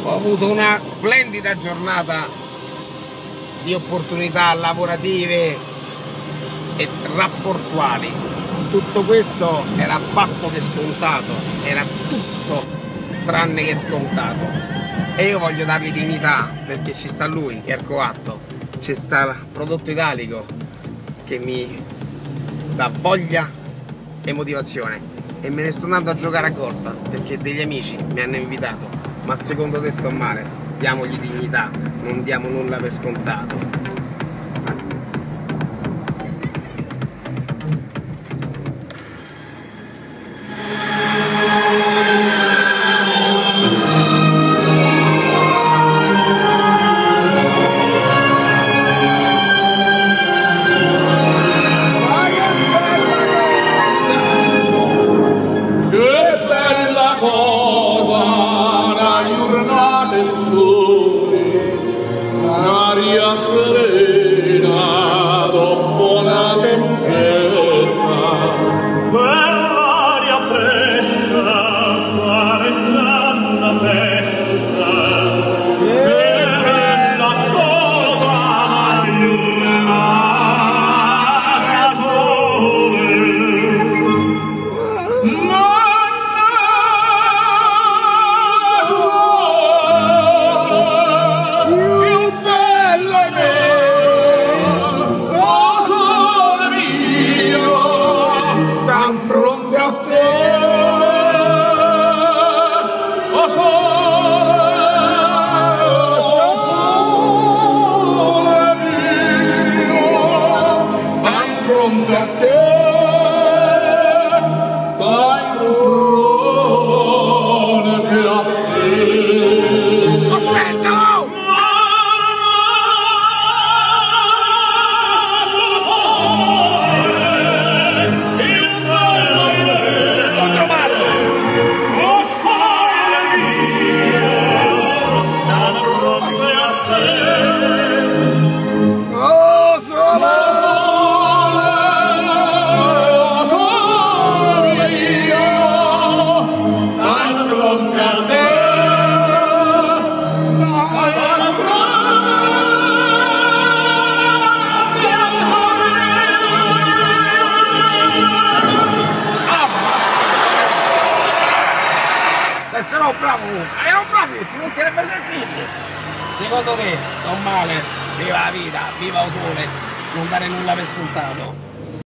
Ho avuto una splendida giornata di opportunità lavorative e rapportuali. Tutto questo era affatto che scontato, era tutto tranne che scontato. E io voglio dargli dignità, perché ci sta lui, che è coatto, ci sta il prodotto italico che mi dà voglia e motivazione. E me ne sto andando a giocare a golf perché degli amici mi hanno invitato. Ma secondo te sto male? Diamogli dignità, non diamo nulla per scontato. Sarò bravo, erano bravi, si toccherebbe sentirli. Secondo te sto male? Viva la vita, viva il sole, non dare nulla per scontato.